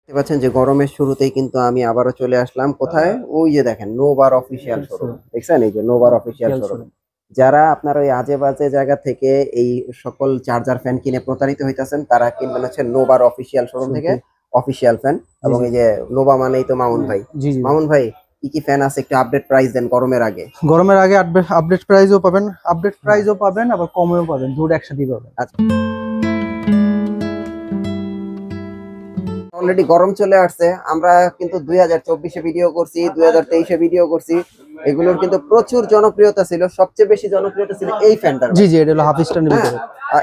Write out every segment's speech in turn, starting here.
দেখতে পাচ্ছেন যে গরমের শুরুতেই কিন্তু আমি আবারও চলে আসলাম কোথায়, ওই যে দেখেন নোভার অফিসিয়াল শোরুম। দেখছেন এই যে নোভার অফিসিয়াল শোরুম। যারা আপনার ওই আজে বাজে জায়গা থেকে এই সকল চার্জার ফ্যান কিনে প্রতারিত হইতাছেন, তারা কিনবেন হচ্ছে নোভার অফিসিয়াল শোরুম থেকে অফিসিয়াল ফ্যান। এবং এই যে নোভা মানেই তো মামুন ভাই। জি জি মামুন ভাই, কি কি ফ্যান আছে একটু আপডেট প্রাইস দেন গরমের আগে। গরমের আগে আপডেট প্রাইসও পাবেন আবার কমেও পাবেন, দুটো একসাথেই পাবেন। আচ্ছা, অলরেডি গরম চলে আসছে। আমরা কিন্তু 2024-এ ভিডিও করছি, 2023-এ ভিডিও করছি। এগুলোর কিন্তু প্রচুর জনপ্রিয়তা ছিল, সবচেয়ে বেশি জনপ্রিয়তা ছিল এই ফ্যানটার। জি জি, এটা হলো হাফ স্ট্যান্ডের হ্যাঁ, ভিতরে।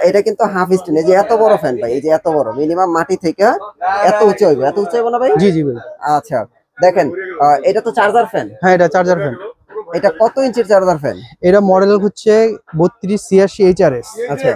এটা কিন্তু হাফ স্ট্যান্ড। এই যে এত বড় ফ্যান ভাই, এই যে এত বড়, মিনিমাম মাটি থেকে এত উঁচু হইবে, এত উঁচু হইবে না ভাই? জি জি ভাই। আচ্ছা, দেখেন এটা তো চার্জার ফ্যান। হ্যাঁ, এটা চার্জার ফ্যান। এটা কত ইঞ্চির চার্জার ফ্যান? এটা মডেল হচ্ছে 3286 HRS। আচ্ছা,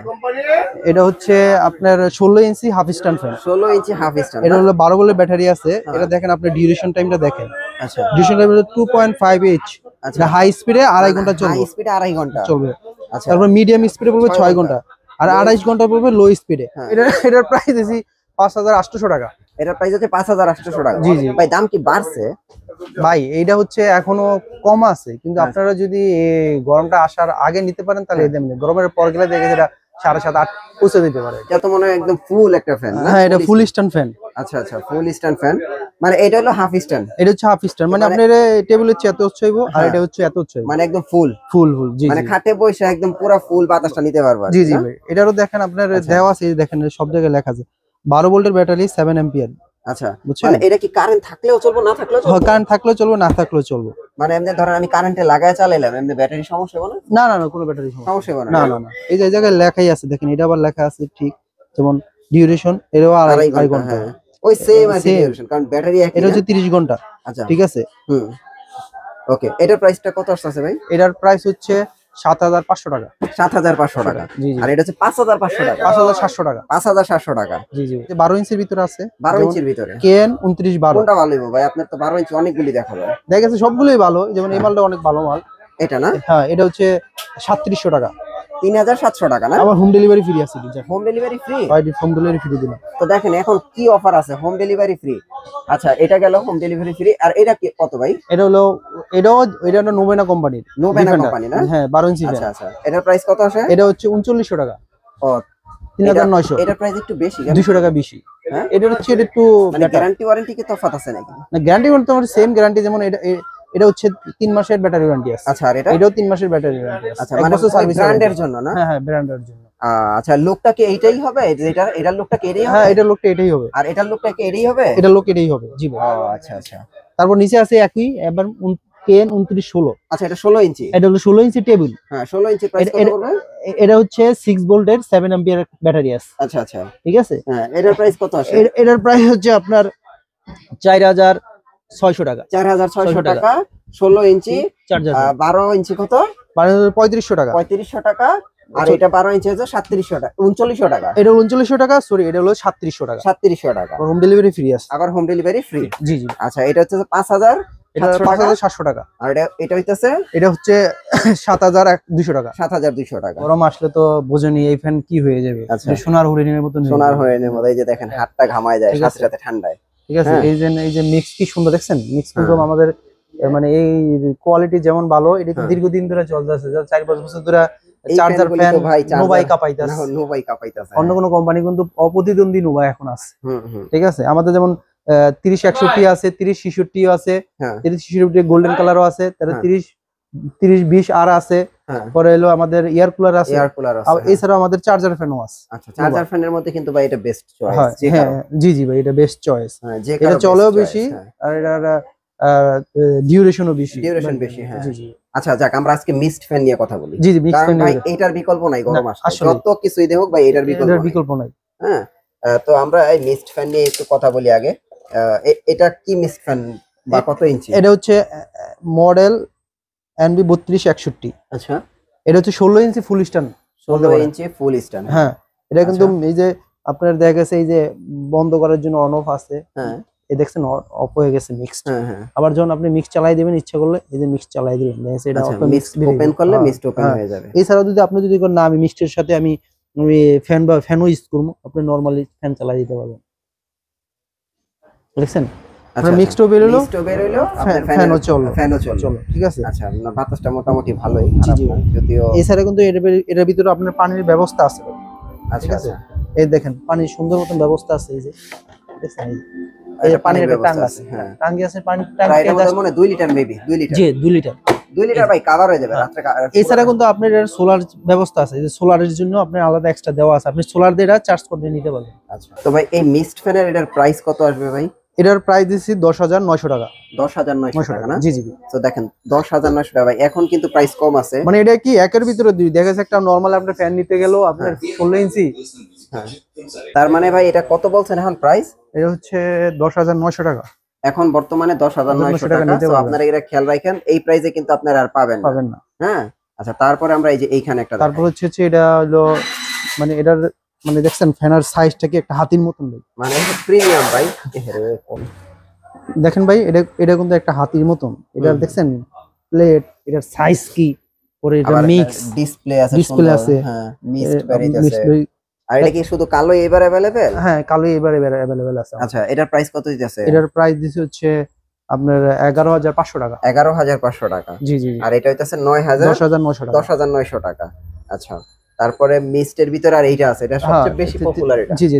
এটা হচ্ছে আপনার 16 ইঞ্চি হাফ স্ট্যান্ড ফ্যান। 16 ইঞ্চি হাফ স্ট্যান্ড। এটা হলো 12 ভোল্টের ব্যাটারি আছে। এটা দেখেন, আপনি ডিউরেশন টাইমটা দেখেন। আচ্ছা, ডিউরেশন টাইম হলো 2.5H। আচ্ছা, এটা হাই স্পিডে 2.5 ঘন্টা হাই চলবে। স্পিডে 2.5 ঘন্টা চলবে। আচ্ছা, তারপর মিডিয়াম স্পিডে বলবে 6 ঘন্টা। ঘন্টা, আর 2.5 ঘন্টা বলবে লো স্পিডে। হ্যাঁ। এটার প্রাইস দিছি 5800 টাকা। এটার প্রাইস হচ্ছে 5800 টাকা। জি জি ভাই, দাম কি বাড়ছে? ভাই, এইটা হচ্ছে এখনো কম আছে, কিন্তু আপনারা যদি গরমটা আসার আগে নিতে পারেন তাহলে এই দামে, গরমের পর গেলে দেখে সেটা 7.5-8 পৌঁছে দিতে পারে। এটা তো মনে হয় একদম ফুল একটা ফ্যান না? হ্যাঁ, এটা ফুল স্ট্যান্ড ফ্যান। আচ্ছা আচ্ছা, ফুল স্ট্যান্ড ফ্যান। মানে এটা হলো হাফ স্ট্যান্ড। এটা হচ্ছে হাফ স্ট্যান্ড, মানে আপনার টেবিলের চেয়ে এত উচ্চ হইব, আর হ্যাঁ। এটা হচ্ছে এত উচ্চ হইব, মানে একদম ফুল ফুল ফুল। জি মানে জি খাটে বসে একদম পুরো ফুল বাতাসটা নিতে পারবা। জি জি ভাই। এটারও দেখেন আপনার আচ্ছা। দেওয়া আছে, এই দেখেন সব জায়গায় লেখা আছে 12 ভোল্টের ব্যাটারি 7 অ্যাম্পিয়ার। আচ্ছা, বুঝছেন? মানে এটা কি কারেন্ট থাকলেও চলবে না থাকলেও চলবে? কারেন্ট থাকলেও চলবে, না থাকলেও চলবে। মানে এমনি ধরেন আমি কারেন্টে লাগায় চালাইলাম, এমনি ব্যাটারি সমস্যা হবে না? না না না, কোনো ব্যাটারি সমস্যা হবে না? না না না। এই যে এই জায়গায় লেখাই আছে, দেখেন এটা আবার লেখা আছে ঠিক, যেমন ডিউরেশন এরও 2.5 ঘন্টা। হ্যাঁ, ওই সেম আছে Same। ডিউরেশন, কারণ ব্যাটারি একই। এটা হচ্ছে 30 ঘন্টা। আচ্ছা, ঠিক আছে। হুম, ওকে। এটার প্রাইসটা কত আসছে ভাই? এটার প্রাইস হচ্ছে 7500 টাকা। 7500 টাকা। জি জি। আর এটা হচ্ছে 5500 টাকা। 5700 টাকা। 5700 টাকা। জি জি। 12 ইঞ্চির ভিতরে আছে। 12 ইঞ্চির ভিতরে কেএন 2912। কোনটা ভালো হবে ভাই? আপনার তো 12 ইঞ্চি অনেকগুলি দেখাবে। দেখা গেছে সবগুলোই ভালো, যেমন এই মালটা অনেক ভালো মাল। এটা না? হ্যাঁ, এটা হচ্ছে 3700 টাকা। 3700 টাকা না? আবার হোম ডেলিভারি ফ্রি আছে। Home delivery free? Home delivery free দিলাম। তো দেখেন এখন কি অফার আছে, হোম ডেলিভারি ফ্রি। আচ্ছা, এটা গেল হোম ডেলিভারি ফ্রি। আর এটা কি কত ভাই? এটা হলো এটা হলো নোভেনা কোম্পানির। নোভেনা কোম্পানি না? হ্যাঁ, 12 ইঞ্চি। আচ্ছা আচ্ছা, এটার প্রাইস কত আসে? এটা হচ্ছে 3900 টাকা। ও, 3900। এটার প্রাইস একটু বেশি কেন? 200 টাকা বেশি। হ্যাঁ, এটা হচ্ছে এটা একটু মানে গ্যারান্টি ওয়ারেন্টি কি তফাৎ আছে নাকি? না, গ্যারান্টি বলতে আমার সেম গ্যারান্টি, যেমন এটা হচ্ছে 3 মাসের ব্যাটারি ওয়ারেন্টি আছে। আচ্ছা, আর এটাও 3 মাসের ব্যাটারি ওয়ারেন্টি আছে। আচ্ছা, মানে ব্র্যান্ডের জন্য না? হ্যাঁ হ্যাঁ, ব্র্যান্ডের জন্য। আচ্ছা, লোকটা কি এইটাই হবে? এটার লোকটা কি এটাই হবে? হ্যাঁ, এটার লোকটা এটাই হবে। আর এটার লোকটা কি এটাই হবে? এটার লোক এটাই হবে। জি ভাই। ও আচ্ছা আচ্ছা। তারপর নিচে আছে একই, এবার কেএন 2916। আচ্ছা, এটা 16 ইঞ্চি। এটা হলো 16 ইঞ্চি টেবিল। হ্যাঁ, 16 ইঞ্চি প্রাইস কত পড়বে? এটা হচ্ছে 6 ভোল্টের 7 অ্যাম্পিয়ার ব্যাটারি আছে। আচ্ছা আচ্ছা, ঠিক আছে। হ্যাঁ, এটার প্রাইস কত আসে? এটার প্রাইস হচ্ছে আপনার 4600 টাকা। 4600 টাকা। 16 ইঞ্চি চার্জার। 12 ইঞ্চি কত? 3500 টাকা। 3500 টাকা। আর এটা 12 ইঞ্চি হচ্ছে 3700 টাকা, 3900 টাকা। এটা 3900 টাকা, সরি এটা হলো 3700 টাকা। 3700 টাকা। হোম ডেলিভারি ফ্রি আছে। আবার হোম ডেলিভারি ফ্রি? জি জি। আচ্ছা, এটা হচ্ছে 5000। এটা 5700 টাকা। আর এটা হইতাছে এটা হচ্ছে 7200 টাকা। 7200 টাকা। গরম আসলে তো বোঝেনি এই ফ্যান কি হয়ে যাবে। আচ্ছা, সোনার হরিণের মতো সোনার হরিণের মতো। এই যে দেখেন হাতটা ঘামায় যায় সাথে সাথে ঠান্ডায়। ঠিক আছে। হ্যাঁ। এই যে মিক্স কি সুন্দর দেখছেন, মিক্স কিন্তু আমাদের মানে এই কোয়ালিটি যেমন ভালো, এটা তো দীর্ঘদিন ধরে চলতে আছে, 4-5 বছর ধরে চার্জার ফ্যান নোভাই কাপাইতাছে। নোভাই কাপাইতাছে। অন্য কোনো কোম্পানি কিন্তু অপ্রতিদ্বন্দ্বী নোভা এখন আছে। ঠিক আছে। আমাদের যেমন 3061 আছে, 3066 আছে, 3066 গোল্ডেন কালারও আছে, তারপরে 3020 আর আছে। পরে হলো আমাদের এয়ার কুলার আছে। এছাড়াও আমাদের চার্জার ফ্যানও আছে। আচ্ছা, চার্জার ফ্যানের মধ্যে কিন্তু ভাই এটা বেস্ট চয়েস। হ্যাঁ জি জি ভাই, এটা বেস্ট চয়েস। এটা চলেও বেশি, আর এটার ডিউরেশনও বেশি। হ্যাঁ। জি জি। আচ্ছা, যাক, আমরা আজকে মিক্সড ফ্যান নিয়ে কথা বলি। জি জি, মিক্সড ফ্যান। ভাই এটার বিকল্প নাই গরম আসলে, যত কিছুই দেখুক ভাই এটার বিকল্প নাই। হ্যাঁ, তো আমরা এই মিক্সড ফ্যান নিয়ে একটু কথা বলি আগে। এটা কি মিক্সড ফ্যান বা কত ইঞ্চি? এটা হচ্ছে মডেল NB 3261। আচ্ছা, এটা হচ্ছে 16 ইঞ্চি ফুল স্ট্যান্ড। 16 ইঞ্চি ফুল স্ট্যান্ড। হ্যাঁ, এটা কিন্তু এই যে আপনার দেখা গেছে এই যে বন্ধ করার জন্য অন অফ আছে। হ্যাঁ, এই দেখছেন অফ হয়ে গেছে মিক্সড। হ্যাঁ। আবার যখন আপনি মিক্স চালাই দিবেন ইচ্ছা করলে, এই যে মিক্স চালাই দিবেন, এটা অটো মিক্স ওপেন করলে মিক্সড ওপেন হয়ে যাবে। এছাড়াও যদি আপনি যদি না আমি মিক্সের সাথে আমি ফ্যানও ইউজ করব, আপনি নরমালি ফ্যান চালাই দিতে পারবেন। দেখছেন আচ্ছা মিক্সড বের হলো আপনার ফ্যানও চললো চলো ঠিক আছে। আচ্ছা না বাতাসটা মোটামুটি ভালোই জি, জি। যদিও এছাড়া কিন্তু এটার ভিতরে আপনার পানির ব্যবস্থা আছে ভাই। আচ্ছা ঠিক আছে আচ্ছা এই দেখেন পানির সুন্দর মতন ব্যবস্থা আছে এই যে দেখছেন এই যে এটা পানির একটা ব্যবস্থা ট্যাঙ্ক আছে হ্যাঁ টাঙ্কি আছে পানির প্রায় ট্যাঙ্ক এটার মধ্যে 2 লিটার মেবি 2 লিটার জি 2 লিটার 2 লিটার ভাই কভার হয়ে যাবে রাত্রে এছাড়া কিন্তু আপনার সোলার ব্যবস্থা আছে যে সোলারের জন্য আপনার আলাদা এক্সট্রা দেওয়া আছে আপনি সোলার দিয়ে এটা চার্জ করে নিতে পারবেন। আচ্ছা তো ভাই এই মিস্ট ফ্যানের এটার প্রাইস কত আসবে ভাই? এটার প্রাইস দিচ্ছি 10,900 টাকা। 10,900 টাকা না? জি জি। তো দেখেন 10,900 টাকা ভাই এখন কিন্তু প্রাইস কম আছে মানে এটা কি একের ভিতরে দুই দেখা যাচ্ছে একটা নরমাল আপনার ফ্যান নিতে গেলেও আপনার 16 ইঞ্চি হ্যাঁ তার মানে ভাই এটা কত বলছেন এখন প্রাইস? এটা হচ্ছে 10,900 টাকা এখন বর্তমানে 10,900 টাকা নিতে তো পারবেন। আপনারা এটা খেয়াল রাখেন এই প্রাইসে কিন্তু আপনারা আর পাবেন না। হ্যাঁ আচ্ছা তারপরে আমরা এই যে এইখানে একটা তারপর হচ্ছে এটা হলো মানে এটার মানে দেখছেন ফ্যানের সাইজটা কি একটা হাতির মতন ভাই মানে প্রিমিয়াম ভাই দেখেন ভাই এটা কিন্তু একটা হাতির মতন এটা দেখছেন প্লেট এটার সাইজ কি পরে এটা মিক্স ডিসপ্লে আছে ডিসপ্লে আছে হ্যাঁ মিক্সড ভ্যারিয়েন্ট আছে আর এটা কি শুধু কালো এবার अवेलेबल? হ্যাঁ কালো এবার अवेलेबल আছে। আচ্ছা এটার প্রাইস কত দিতেছে? এটার প্রাইস দিছে হচ্ছে আপনার 11,500 টাকা। 11,500 টাকা জি জি আর এটা হইতাছে 10,900 টাকা 10,900 টাকা। আচ্ছা তারপরে মিস্টের ভিতরে আর এইটা আছে এটা সবচেয়ে বেশি পপুলার এটা। জি জি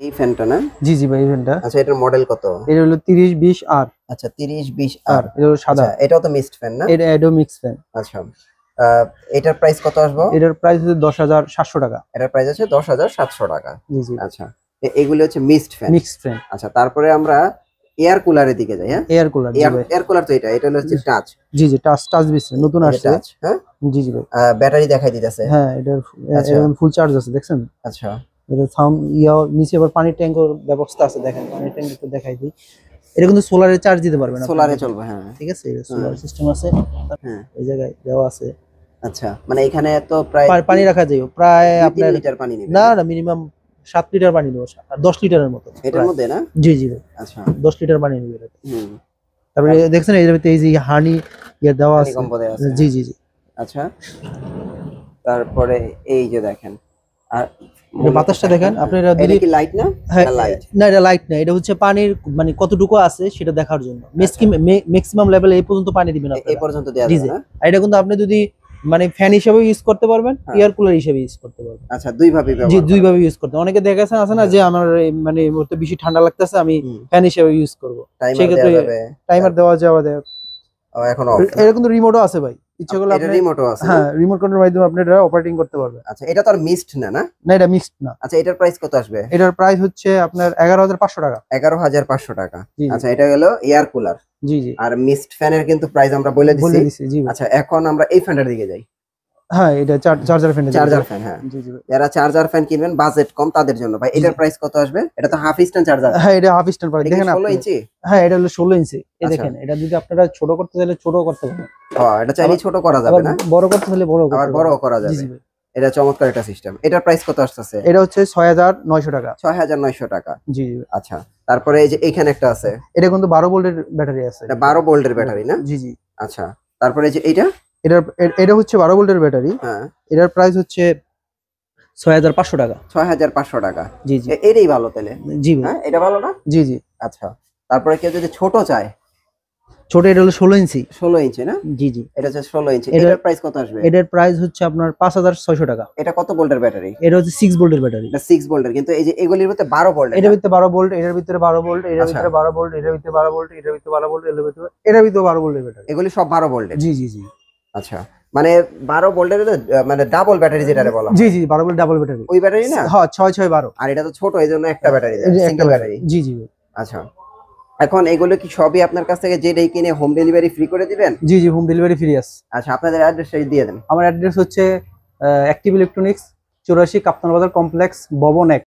এই ফ্যানটা না? জি জি ভাই এই ফ্যানটা। আচ্ছা এটার মডেল কত? এটা হলো 3020 আর। আচ্ছা 3020 আর এটা হলো সাদা। এটাও তো মিক্সড ফ্যান না? এটা এডো মিক্স ফ্যান। আচ্ছা এটার প্রাইস কত আসবে? এটার প্রাইস হচ্ছে 10,700 টাকা। এটার প্রাইস আছে 10,700 টাকা। জি জি আচ্ছা এগুলো হচ্ছে মিক্সড ফ্যান। Mixed fan. আচ্ছা তারপরে আমরা এয়ার কুলারের দিকে যাই হ্যাঁ এয়ার কুলার জি ভাই। এয়ার কুলার তো এটা হচ্ছে টাচ। জি জি টাচ বিসি নতুন আসছে হ্যাঁ জি জি ভাই। ব্যাটারি দেখাই দিতেছে হ্যাঁ এটার এরকম ফুল চার্জ আছে দেখছেন? আচ্ছা এটা সাউন্ড নিচে আবার পানির ট্যাঙ্কের ব্যবস্থা আছে দেখেন পানির ট্যাঙ্ক একটু দেখাই দিই এটা কিন্তু সোলারে চার্জ দিতে পারবেন সোলারে চলবে হ্যাঁ ঠিক আছে সোলার সিস্টেম আছে হ্যাঁ এই জায়গায় দেওয়া আছে। আচ্ছা মানে এখানে তো প্রায় পানি রাখা যায় প্রায় আপনার 3 লিটার পানি নেবে না মিনিমাম 7 লিটার পানি নেব আর 10 লিটারের মতো এটার মধ্যে না? জি জি ভাই আচ্ছা 10 লিটার পানি নেবে এটা। হুম তারপরে দেখছেন এই যে হানি ইয়ে দেওয়া আছে জি জি জি। আচ্ছা তারপরে এই যে দেখেন আর বাতাসটা দেখেন আপনারা এটা কি লাইট না? লাইট না এটা লাইট না এটা হচ্ছে পানির মানে কতটুকু আছে সেটা দেখার জন্য ম্যাক্সিমাম লেভেলে এই পর্যন্ত পানি দিবেন এই পর্যন্ত দেয়া যাবে না? আর এটা কিন্তু আপনি যদি মানে ফ্যান হিসেবে ইউজ করতে পারবেন এয়ার কুলার হিসেবে ইউজ করতে পারবেন। আচ্ছা দুই ভাবে জি দুই ভাবে ইউজ করতে অনেকে দেখাছেন আছে না যে আমার মানে মতে বেশি ঠান্ডা লাগতেছে আমি ফ্যান হিসেবে ইউজ করব সেক্ষেত্রে টাইমার দেওয়া যাবে এখন অফ এটা কিন্তু রিমোটও আছে ভাই ইচ্ছা করলে আপনি রিমোটও আছে হ্যাঁ রিমোট কন্ট্রোলের মাধ্যমে আপনি এটা অপারেটিং করতে পারবেন। আচ্ছা এটা তো আর মিক্সড না না? না এটা মিক্সড না। আচ্ছা এটার প্রাইস কত আসবে? এটার প্রাইস হচ্ছে আপনার 11,500 টাকা। 11,500 টাকা। আচ্ছা এটা হলো এয়ার কুলার জি জি আর মিক্সড ফ্যানের কিন্তু প্রাইস আমরা বলে দিছি জি। আচ্ছা এখন আমরা এই ফ্যানটার দিকে যাই। হ্যাঁ এটা চার্জার ফ্যান হ্যাঁ জি জি যারা চার্জার ফ্যান কিনবেন বাজেট কম তাদের জন্য ভাই এটার প্রাইস কত আসবে? এটা তো হাফ স্ট্যান্ড চার্জার। হ্যাঁ এটা হাফ স্ট্যান্ড প্রাইস দেখেন 16 ইঞ্চি। হ্যাঁ এটা হলো 16 ইঞ্চি এই দেখেন এটা যদি আপনারা ছোট করতে চাইলে ছোট করতে পারেন। হ্যাঁ এটা চাইলে ছোট করা যাবে না? বড় করতে চাইলে বড় করা যাবে। এটা চমৎকার একটা সিস্টেম। এটার প্রাইস কত আসছে? এটা হচ্ছে 6,900 টাকা। 6,900 টাকা জি আচ্ছা তারপরে এই যে এখানে একটা আছে এটা কিন্তু 12 ভোল্টের ব্যাটারি আছে। এটা 12 ভোল্টের ব্যাটারি না? জি জি আচ্ছা তারপরে এই যে এটা হচ্ছে 12 ভোল্টের ব্যাটারি। হ্যাঁ এটার প্রাইস হচ্ছে 6,500 টাকা। 6,500 টাকা জি জি এটাই ভালো তাহলে। জি হ্যাঁ এটা ভালো না? জি জি আচ্ছা তারপরে কেউ যদি ছোট চায় ছোট এটা হলো 16 ইঞ্চি। 16 ইঞ্চি না? জি জি এটা হচ্ছে 16 ইঞ্চি। এটার প্রাইস কত আসবে? এটার প্রাইস হচ্ছে আপনার 5,600 টাকা। এটা কত ভোল্টের ব্যাটারি? এটা হচ্ছে 6 ভোল্টের ব্যাটারি। এটা 6 ভোল্টের কিন্তু এই যে এগুলির ভিতরে 12 ভোল্ট। এটার ভিতরে 12 ভোল্ট এটার ভিতরে 12 ভোল্ট এটার ভিতরে 12 ভোল্ট এটার ভিতরে 12 ভোল্ট এটার ভিতরে 12 ভোল্ট এটার ভিতরে 12 ভোল্টের ব্যাটারি। এগুলি সব 12 ভোল্টের। জি জি জি আচ্ছা মানে 12 ভোল্টের মানে ডাবল ব্যাটারি যেটারে বলা হয়। জি জি 12 ভোল্ট ডাবল ব্যাটারি ওই ব্যাটারি না? হ্যাঁ 6,6,12 আর এটা তো ছোট এইজন্য একটা ব্যাটারি সিঙ্গেল ব্যাটারি। জি জি আচ্ছা এখন এগুলো কি সবই আপনার কাছ থেকে যেটাই কিনে হোম ডেলিভারি ফ্রি করে দিবেন? জি জি হোম ডেলিভারি ফ্রি আছে। আচ্ছা আপনাদের অ্যাড্রেসটা দিয়ে দেন। আমার অ্যাড্রেস হচ্ছে অ্যাক্টিভ ইলেকট্রনিক্স 84 কাপ্তান বাজার কমপ্লেক্স ভবন 1